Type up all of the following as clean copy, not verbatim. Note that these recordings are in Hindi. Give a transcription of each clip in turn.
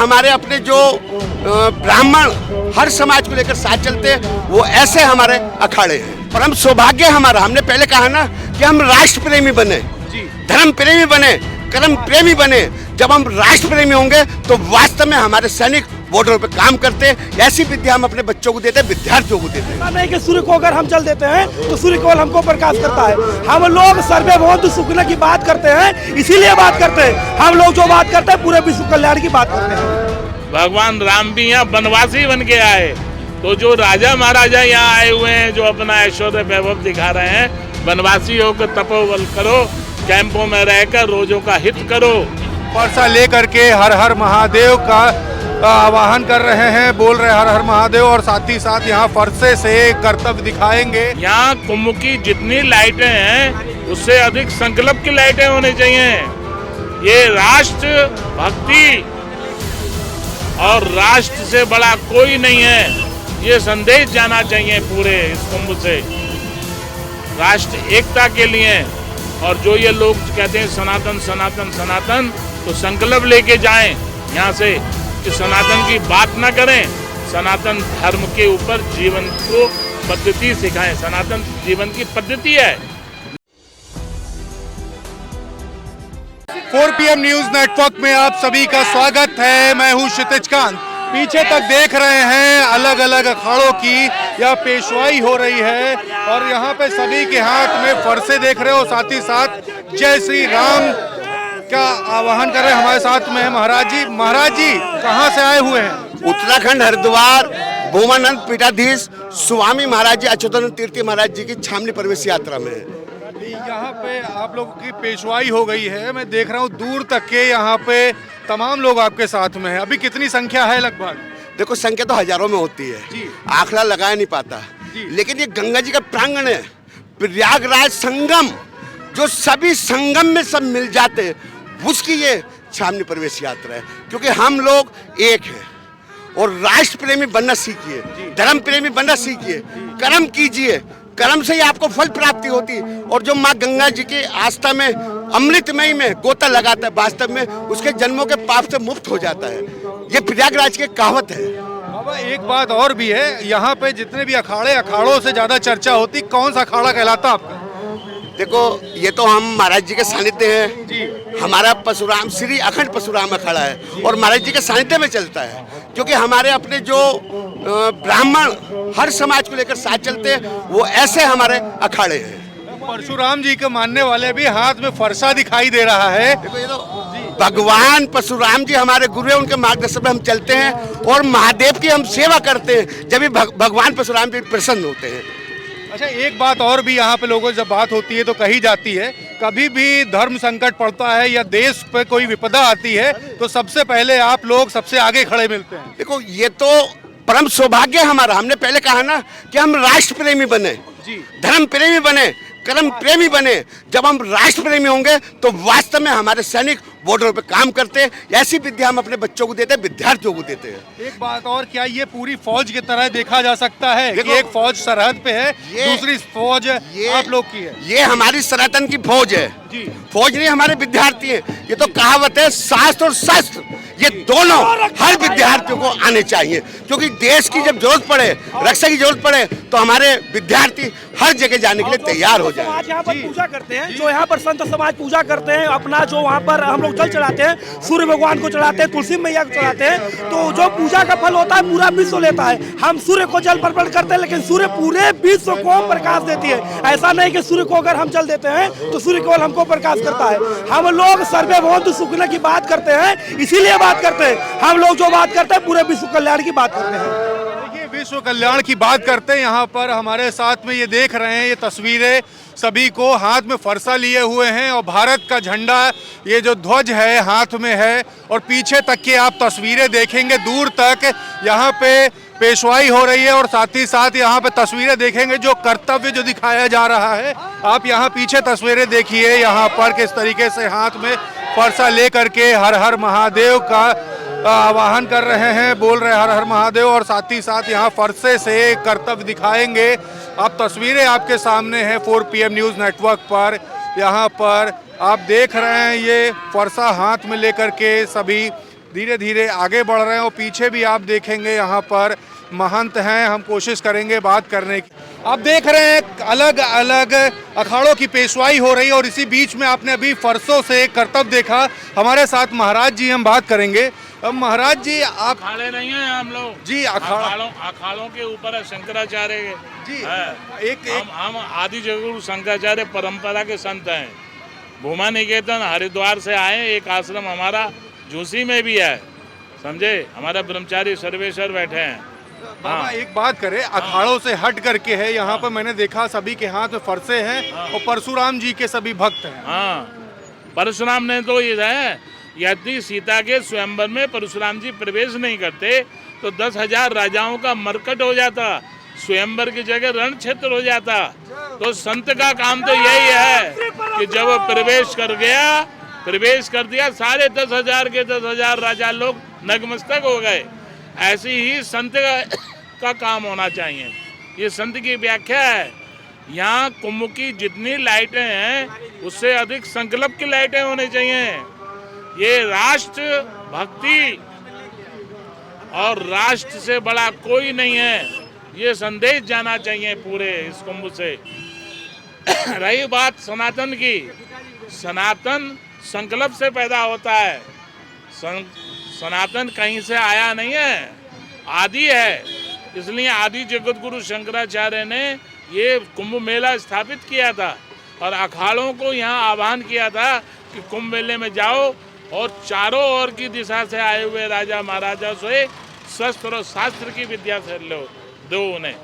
हमारे अपने जो ब्राह्मण हर समाज को लेकर साथ चलते हैं, वो ऐसे हमारे अखाड़े हैं। परम सौभाग्य हमारा, हमने पहले कहा ना कि हम राष्ट्र प्रेमी बने, धर्म प्रेमी बने, कर्म प्रेमी बने। जब हम राष्ट्र प्रेमी होंगे तो वास्तव में हमारे सैनिक बॉर्डर पे काम करते हैं। ऐसी विद्या हम अपने बच्चों को देते हैं, विद्यार्थियों को देते हैं। नहीं कि सूर्य को अगर हम जल देते हैं तो सूर्य केवल हमको प्रकाश करता है। हम लोग सर्वे भवन्तु सुखिनः की बात करते हैं, इसीलिए बात करते हैं। हम लोग जो बात करते हैं पूरे विश्व कल्याण की बात करते हैं। भगवान राम भी यहाँ वनवासी बन के आए, तो जो राजा महाराजा यहाँ आए हुए हैं, जो अपना ऐश्वर्य वैभव दिखा रहे हैं, वनवासी होकर तपोबल करो, कैंपों में रहकर रोजों का हित करो। फरसा लेकर के हर हर महादेव का आवाहन कर रहे हैं, बोल रहे हर हर महादेव, और साथ ही साथ यहाँ फरसे से कर्तव्य दिखाएंगे। यहाँ कुंभ की जितनी लाइटें हैं उससे अधिक संकल्प की लाइटें होनी चाहिए। ये राष्ट्र भक्ति और राष्ट्र से बड़ा कोई नहीं है, ये संदेश जाना चाहिए पूरे इस कुंभ से, राष्ट्र एकता के लिए। और जो ये लोग कहते हैं सनातन सनातन सनातन, तो संकल्प लेके जाएं यहाँ से कि सनातन की बात ना करें, सनातन धर्म के ऊपर जीवन को पद्धति सिखाएं। सनातन जीवन की पद्धति है। 4 PM न्यूज नेटवर्क में आप सभी का स्वागत है। मैं हूं क्षितिज कांत। पीछे तक देख रहे हैं अलग अलग अखाड़ों की यह पेशवाई हो रही है, और यहाँ पे सभी के हाथ में फरसे देख रहे हो, साथ ही साथ जय श्री राम का आवाहन कर रहे हैं। हमारे साथ में है महाराज जी। महाराज जी कहाँ से आए हुए हैं? उत्तराखंड हरिद्वार भूमानंद पीठाधीश स्वामी महाराज जी अच्युतानंद तीर्थी महाराज जी की छावनी प्रवेश यात्रा में है। यहाँ पे आप लोगों की पेशवाई हो गई है, मैं देख रहा हूँ दूर तक के यहाँ पे तमाम लोग आपके साथ में हैं। अभी कितनी संख्या है लगभग? देखो संख्या तो हजारों में होती है, आंकड़ा लगाया नहीं पाता, लेकिन ये गंगा जी का प्रांगण है, प्रयागराज संगम, जो सभी संगम में सब मिल जाते हैं, उसकी ये छावनी प्रवेश यात्रा है। क्योंकि हम लोग एक हैं, और राष्ट्र प्रेमी बनना सीखिए, धर्म प्रेमी बनना सीखिए, कर्म कीजिए, कर्म से ही आपको फल प्राप्ति होती है। और जो माँ गंगा जी की आस्था में अमृतमयी में गोता लगाता है, वास्तव में उसके जन्मों के पाप से मुक्त हो जाता है। ये प्रयागराज की कहावत है। बाबा एक बात और भी है, यहाँ पे जितने भी अखाड़ों से ज्यादा चर्चा होती, कौन सा अखाड़ा कहलाता आपका? देखो ये तो हम महाराज जी के सानिध्य हैं। हमारा परशुराम श्री अखंड परशुराम अखाड़ा है, और महाराज जी के सानिध्य में चलता है। क्योंकि हमारे अपने जो ब्राह्मण हर समाज को लेकर साथ चलते हैं, वो ऐसे हमारे अखाड़े हैं। परशुराम जी के मानने वाले भी हाथ में फरसा दिखाई दे रहा है। देखो ये तो भगवान परशुराम जी हमारे गुरु हैं, उनके मार्गदर्शन में हम चलते हैं, और महादेव की हम सेवा करते हैं, जब भी भगवान परशुराम जी प्रसन्न होते हैं। अच्छा एक बात और भी यहाँ पे लोगों से जब बात होती है तो कही जाती है, कभी भी धर्म संकट पड़ता है या देश पे कोई विपदा आती है तो सबसे पहले आप लोग सबसे आगे खड़े मिलते हैं। देखो ये तो परम सौभाग्य हमारा, हमने पहले कहा ना कि हम राष्ट्र प्रेमी बने, धर्म प्रेमी बने, कर्म प्रेमी बने। जब हम राष्ट्र प्रेमी होंगे तो वास्तव में हमारे सैनिक बॉर्डर पे काम करते हैं। ऐसी विद्या हम अपने बच्चों को देते हैं, विद्यार्थियों को देते हैं। एक बात और, क्या ये पूरी फौज की तरह देखा जा सकता है कि एक फौज सरहद पे है, दूसरी फौज आप लोग की है? ये हमारी सनातन की फौज है, फौज नहीं, हमारे विद्यार्थी है। ये तो कहावत है, शास्त्र और शस्त्र ये दोनों हर विद्यार्थियों को आने चाहिए। क्योंकि देश की जब जरूरत पड़े, रक्षा की जरूरत पड़े, तो हमारे विद्यार्थी हर जगह जाने के लिए तैयार हो जाए। यहाँ पर पूजा करते हैं, जो यहाँ पर संत समाज पूजा करते हैं, अपना जो वहाँ पर हम लोग जल चढ़ाते हैं, सूर्य भगवान को चढ़ाते हैं, तुलसी मैया को चढ़ाते हैं, तो जो पूजा का फल होता है पूरा विश्व लेता है। हम सूर्य को जल अर्पण करते हैं, लेकिन सूर्य पूरे विश्व को प्रकाश देती है। ऐसा नहीं कि सूर्य को अगर हम जल देते हैं तो सूर्य केवल हमको प्रकाश करता है। हम लोग सर्वे भवन्तु सुखिनः की बात करते हैं, इसीलिए बात करते हैं। हम लोग जो बात करते हैं पूरे विश्व कल्याण की बात करते हैं। देखिए विश्व कल्याण की बात करते हैं। यहाँ पर हमारे साथ में ये देख रहे हैं, ये तस्वीरें सभी को हाथ में फरसा लिए हुए हैं, और भारत का झंडा ये जो ध्वज है हाथ में है, और पीछे तक की आप तस्वीरें देखेंगे, दूर तक यहाँ पे पेशवाई हो रही है, और साथ ही साथ यहाँ पे तस्वीरें देखेंगे जो कर्तव्य जो दिखाया जा रहा है। आप यहाँ पीछे तस्वीरें देखिए, यहाँ पर किस तरीके से हाथ में फरसा लेकर के हर हर महादेव का आवाहन कर रहे हैं, बोल रहे हर हर महादेव, और साथ ही साथ यहाँ फरसे से कर्तव्य दिखाएंगे। आप तस्वीरें आपके सामने हैं 4 PM न्यूज नेटवर्क पर। यहाँ पर आप देख रहे हैं ये फरसा हाथ में लेकर के सभी धीरे धीरे आगे बढ़ रहे हैं और पीछे भी आप देखेंगे यहाँ पर महंत हैं। हम कोशिश करेंगे बात करने की। आप देख रहे हैं अलग अलग अखाड़ों की पेशवाई हो रही है और इसी बीच में आपने अभी फरसों से करतब देखा। हमारे साथ महाराज जी, हम बात करेंगे। अब महाराज जी, आप अखाड़े नहीं हैं हम लोग जी, अखाड़ों के ऊपर है शंकराचार्य जी है। एक हम आदि जगत शंकराचार्य परंपरा के संत हैं। भूमा निकेतन हरिद्वार से आए, एक आश्रम हमारा झूसी में भी है, समझे। हमारा ब्रह्मचारी सर्वेश्वर बैठे हैं। बाबा एक बात करें, अखाड़ों से हट करके है यहाँ पर, मैंने देखा सभी के हाथ में फरसे हैं और परशुराम जी के सभी भक्त हैं। हाँ, परशुराम ने तो ये है, यदि सीता के स्वयंवर में परशुराम जी प्रवेश नहीं करते तो 10,000 राजाओं का मरकट हो जाता, स्वयंवर की जगह रण क्षेत्र हो जाता। तो संत का काम तो यही है कि जब वो प्रवेश कर दिया, सारे 10,000 के 10,000 राजा लोग नतमस्तक हो गए। ऐसी ही संत का काम होना चाहिए। ये संत की व्याख्या है। यहाँ कुंभ की जितनी लाइटें हैं उससे अधिक संकल्प की लाइटें होनी चाहिए। ये राष्ट्र भक्ति और राष्ट्र से बड़ा कोई नहीं है, ये संदेश जाना चाहिए पूरे इस कुंभ से। रही बात सनातन की, सनातन संकल्प से पैदा होता है। सनातन कहीं से आया नहीं है, आदि है। इसलिए आदि जगत गुरु शंकराचार्य ने ये कुंभ मेला स्थापित किया था और अखाड़ों को यहाँ आह्वान किया था कि कुंभ मेले में जाओ और चारों ओर की दिशा से आए हुए राजा महाराजा से शस्त्र और शास्त्र की विद्या से लो, दो उन्हें।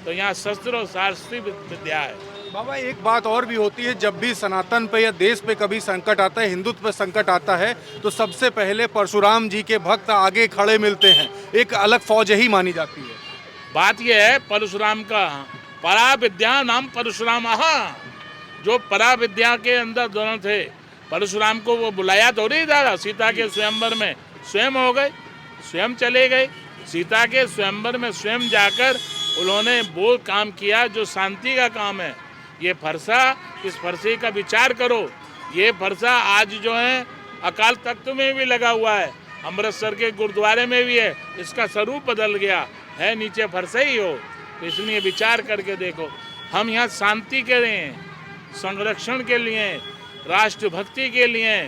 तो यहाँ शस्त्र और शास्त्री विद्या है। बाबा एक बात और भी होती है, जब भी सनातन पे या देश पे कभी संकट आता है, हिंदुत्व पे संकट आता है, तो सबसे पहले परशुराम जी के भक्त आगे खड़े मिलते हैं। एक अलग फौज ही मानी जाती है। बात यह है, परशुराम का परा विद्या नाम परशुराम, जो परा विद्या के अंदर दोनों थे। परशुराम को वो बुलाया थोड़ी था, सीता के स्वयंवर में स्वयं हो गए, स्वयं चले गए। सीता के स्वयंवर में स्वयं जाकर उन्होंने वो काम किया जो शांति का काम है। ये फरसा, इस फरसे का विचार करो। ये फरसा आज जो है अकाल तख्त में भी लगा हुआ है, अमृतसर के गुरुद्वारे में भी है। इसका स्वरूप बदल गया है, नीचे फरसा ही हो। तो इसलिए विचार करके देखो। हम यहाँ शांति के लिए, संरक्षण के लिए, राष्ट्र भक्ति के लिए,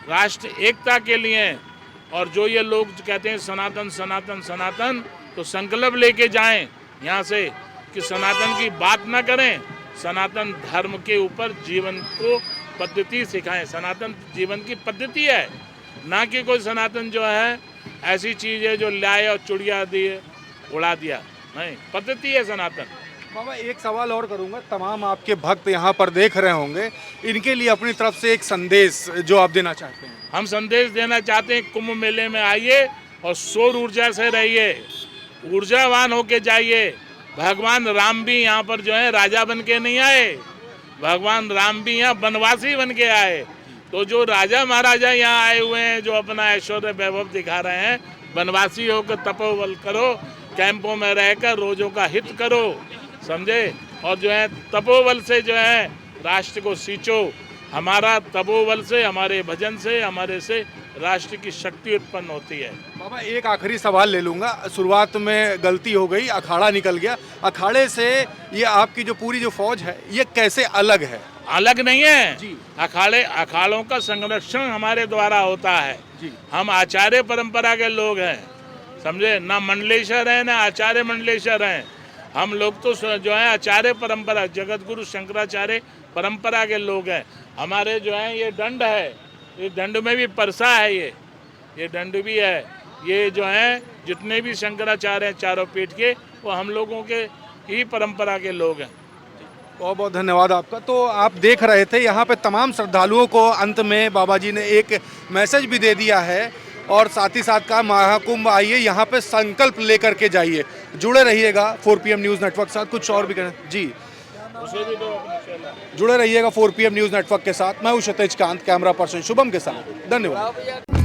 राष्ट्र एकता के लिए, और जो ये लोग कहते हैं सनातन सनातन सनातन, तो संकल्प लेके जाएं यहाँ से कि सनातन की बात ना करें, सनातन धर्म के ऊपर जीवन को पद्धति सिखाएं। सनातन जीवन की पद्धति है, ना कि कोई सनातन जो है ऐसी चीज़ है जो लाए और चुड़िया दिए उड़ा दिया। नहीं, पद्धति है सनातन। बाबा एक सवाल और करूंगा, तमाम आपके भक्त यहाँ पर देख रहे होंगे, इनके लिए अपनी तरफ से एक संदेश जो आप देना चाहते हैं। हम संदेश देना चाहते हैं, कुंभ मेले में आइए और सौर ऊर्जा से रहिए, ऊर्जावान होके जाइए। भगवान राम भी यहाँ पर जो है राजा बन के नहीं आए, भगवान राम भी यहाँ वनवासी बन के आए। तो जो राजा महाराजा यहाँ आए हुए हैं, जो अपना ऐश्वर्य वैभव दिखा रहे हैं, वनवासी होकर तपोबल करो, कैंपों में रहकर रोजों का हित करो, समझे। और जो है तपोबल से जो है राष्ट्र को सींचो। हमारा तपोबल से, हमारे भजन से, हमारे से राष्ट्र की शक्ति उत्पन्न होती है। बाबा एक आखिरी सवाल ले लूँगा, शुरुआत में गलती हो गई, अखाड़ा निकल गया। अखाड़े से ये आपकी जो पूरी जो फौज है, ये कैसे अलग है? अलग नहीं है जी। अखाड़ों का संरक्षण हमारे द्वारा होता है जी। हम आचार्य परंपरा के लोग हैं, समझे। ना मंडलेश्वर है ना आचार्य मंडलेश्वर हैं। हम लोग तो जो है आचार्य परंपरा, जगत गुरु शंकराचार्य परंपरा के लोग हैं। हमारे जो है ये दंड है, ये दंड में भी परसा है, ये दंड भी है। ये जो है जितने भी शंकराचार्य हैं चारों पीठ के, वो हम लोगों के ही परंपरा के लोग हैं। बहुत बहुत धन्यवाद आपका। तो आप देख रहे थे यहाँ पे तमाम श्रद्धालुओं को अंत में बाबा जी ने एक मैसेज भी दे दिया है, और साथ ही साथ का महाकुंभ आइए, यहाँ पे संकल्प लेकर के जाइए। जुड़े रहिएगा 4 PM न्यूज़ नेटवर्क के साथ। कुछ और भी करें जी, जुड़े रहिएगा 4 PM न्यूज़ नेटवर्क के साथ। मैं हूँ क्षितिज कांत, कैमरा पर्सन शुभम के साथ। धन्यवाद।